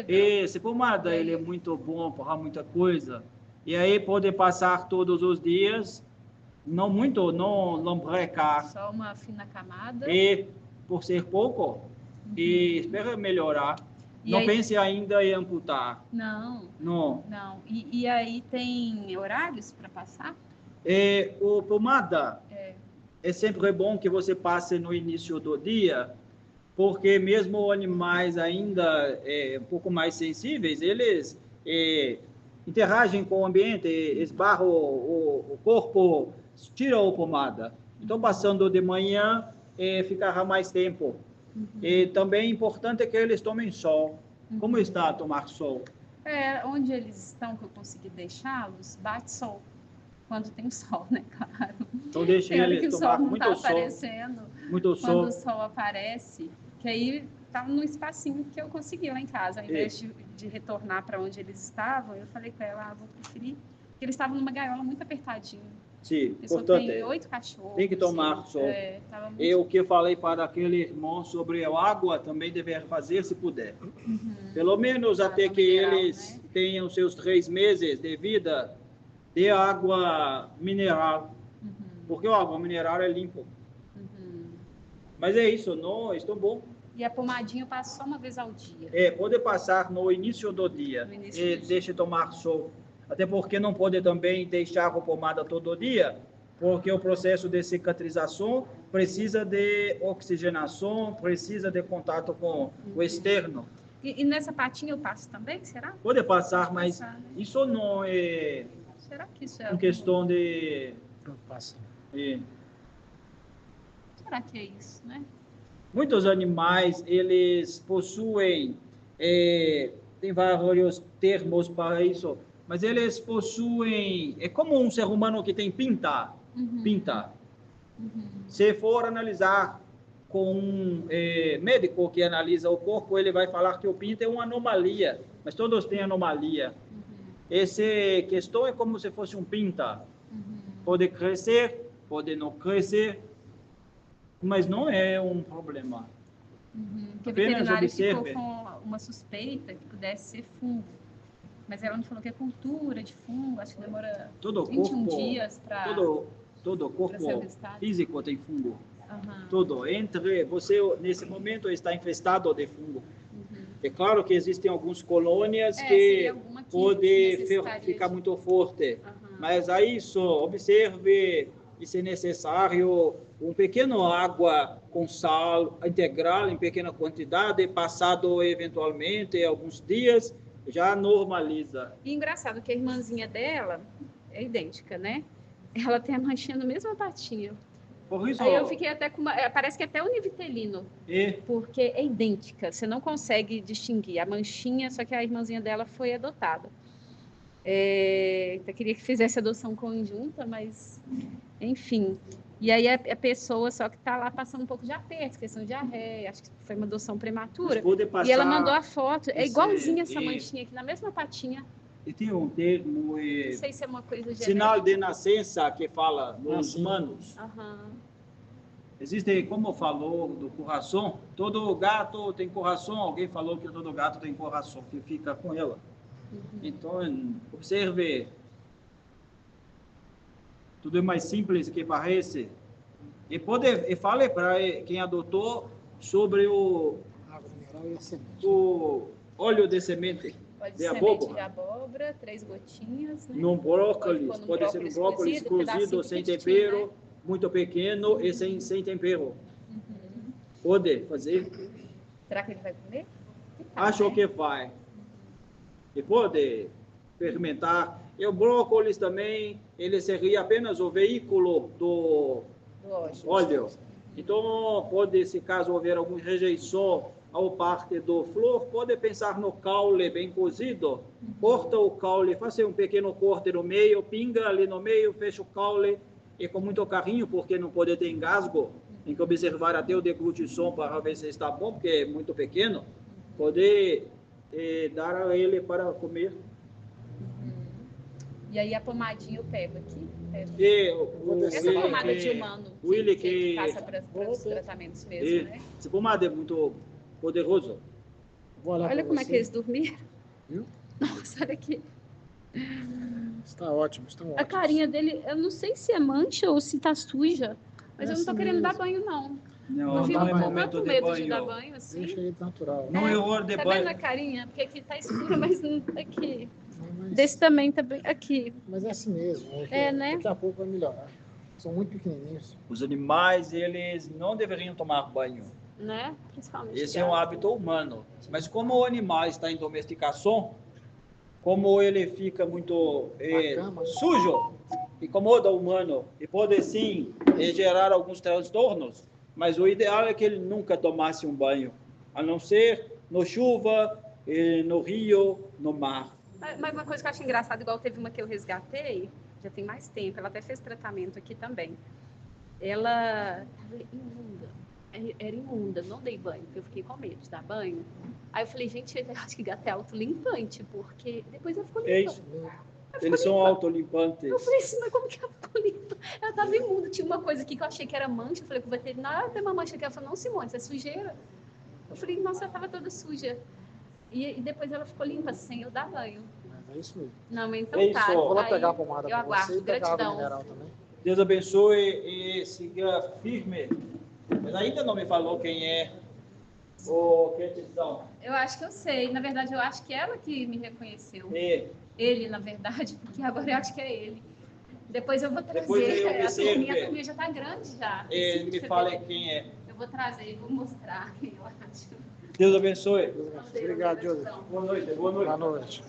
Esse pomada ele é muito bom para muita coisa. E aí pode passar todos os dias, não muito, não lambrecar. Só uma fina camada. E por ser pouco, e espera melhorar. E não aí... pense ainda em amputar. Não. E aí tem horários para passar? O pomada é sempre bom que você passe no início do dia, porque mesmo animais ainda um pouco mais sensíveis, eles interagem com o ambiente, esbarram o corpo, tiram a pomada. Então, passando de manhã, ficará mais tempo. E também é importante que eles tomem sol. Como está a tomar sol? Onde eles estão, que eu consegui deixá-los, bate sol. Quando tem sol, né, claro. Então deixa Tem hora que eles o tomar sol não muito está sol. aparecendo. Muito Quando sol. o sol aparece, que aí estava no espacinho que eu consegui lá em casa. Ao invés de retornar para onde eles estavam, eu falei com ela, vou preferir. Porque eles estavam numa gaiola muito apertadinho. Sim, Eu só portanto, tenho 8 cachorros. tem que tomar sol. Tava muito... E o que eu falei para aquele irmão sobre a água, também deve fazer se puder. Pelo menos até que mineral, eles né? tenham seus 3 meses de vida, de água mineral. Porque a água mineral é limpa. Mas é isso, não, estão bom. E a pomadinha eu passo só uma vez ao dia. Pode passar no início do dia. E deixe tomar sol. Até porque não pode também deixar a pomada todo dia, porque o processo de cicatrização precisa de oxigenação, precisa de contato com o externo. E nessa patinha eu passo também, será? Pode passar, mas passar, né? isso não é Será que isso é uma questão de... Preocupação. Será que é isso, né? Muitos animais, eles possuem, tem vários termos para isso, mas eles possuem, é como um ser humano que tem pinta. Se for analisar com um médico que analisa o corpo, ele vai falar que o pinta é uma anomalia, mas todos têm anomalia. Essa questão é como se fosse um pinta. Pode crescer, pode não crescer, mas não é um problema. Porque a veterinária ficou com uma suspeita que pudesse ser fungo. Mas ela me falou que é cultura de fungo, acho que demora 21 dias para todo corpo ser testado. Físico tem fungo. Tudo. Entre você, nesse momento, está infestado de fungo. É claro que existem algumas colônias que podem ficar muito forte. Mas aí só observe, e se necessário, um pequeno água com sal integral em pequena quantidade, passado eventualmente alguns dias, já normaliza. E engraçado que a irmãzinha dela é idêntica, né? Ela tem a manchinha na mesma patinha. Por isso, aí eu fiquei até com uma... Parece que até o nivitelino. Porque é idêntica. Você não consegue distinguir a manchinha, só que a irmãzinha dela foi adotada. Eu queria que fizesse adoção conjunta, mas... Enfim. E aí a pessoa só que está lá passando um pouco de aperto, questão de diarreia, acho que foi uma adoção prematura. E ela mandou a foto, é igualzinha essa manchinha aqui, na mesma patinha. E tem um termo, não sei se é uma coisa genética. Sinal de nascença, que fala nos humanos. Existe, como falou, do coração. Todo gato tem coração. Alguém falou que todo gato tem coração, que fica com ela. Então, observe. Tudo é mais simples que parece. E fale para quem adotou sobre o óleo de semente. Pode ser semente de abóbora, 3 gotinhas. Né? No brócolis, pode ser um brócolis cozido, sem tempero, né? Muito pequeno e sem tempero. Pode fazer. Será que ele vai comer? Acho que vai. E pode fermentar. E o brócolis também, ele seria apenas o veículo do óleo. Então, pode, se caso houver alguma rejeição ao parte do flor, pode pensar no caule bem cozido. Corta o caule, faça um pequeno corte no meio, pinga ali no meio, fecha o caule e com muito carinho, porque não pode ter engasgo. Tem que observar até o deglutição para ver se está bom, porque é muito pequeno. Pode dar a ele para comer. E aí a pomadinha eu pego aqui. Essa pomada de humano que passa para os tratamentos mesmo, né? Essa pomada é muito poderosa. Olha como é que eles dormiram. Viu? Nossa, olha aqui. Está ótimo, estão ótimos. A carinha dele, eu não sei se é mancha ou se está suja, mas eu não estou querendo dar banho, não. Não, eu fico não é com momento tanto medo de dar banho, assim. Deixa ele natural. Não é hora de tá banho. Tá vendo a carinha? Porque aqui está escura, mas não aqui. Desse também tá bem aqui. Mas é assim mesmo. Né? Daqui a pouco vai melhorar. São muito pequenininhos. Os animais, eles não deveriam tomar banho. Né? Principalmente. Esse é um hábito humano. Mas como o animal está em domesticação, como ele fica muito sujo, incomoda o humano e pode sim gerar alguns transtornos, mas o ideal é que ele nunca tomasse um banho, a não ser no chuva, no rio, no mar. Mas uma coisa que eu acho engraçada, igual teve uma que eu resgatei, já tem mais tempo, ela até fez tratamento aqui também. Ela estava imunda, era imunda, não dei banho, porque eu fiquei com medo de dar banho. Aí eu falei, gente, eu acho que gato é autolimpante, porque depois ela ficou limpa. É isso. Eles são autolimpantes. Eu falei assim, mas como que ela ficou limpa? Ela estava imunda, tinha uma coisa aqui que eu achei que era mancha, eu falei com o veterinário, tem uma mancha aqui, ela falou, não, Simone, isso é sujeira. Eu falei, nossa, ela estava toda suja. E depois ela ficou limpa, sem eu dar banho. É isso mesmo. Não, então É isso. tá. Vou lá Aí pegar a pomada eu pra aguardo, você e pegar a água gratidão. mineral também. Deus abençoe e siga firme. Mas ainda não me falou quem é o quietezão. Eu acho que eu sei. Na verdade, eu acho que ela que me reconheceu. É. Ele, na verdade, porque agora eu acho que é ele. Depois eu vou trazer. Depois eu A observe. minha turminha já está grande já. Ele me fala quem é. Eu vou trazer, vou mostrar quem eu acho. Deus abençoe. Obrigado, Joseph. Boa noite. Boa noite. Boa noite.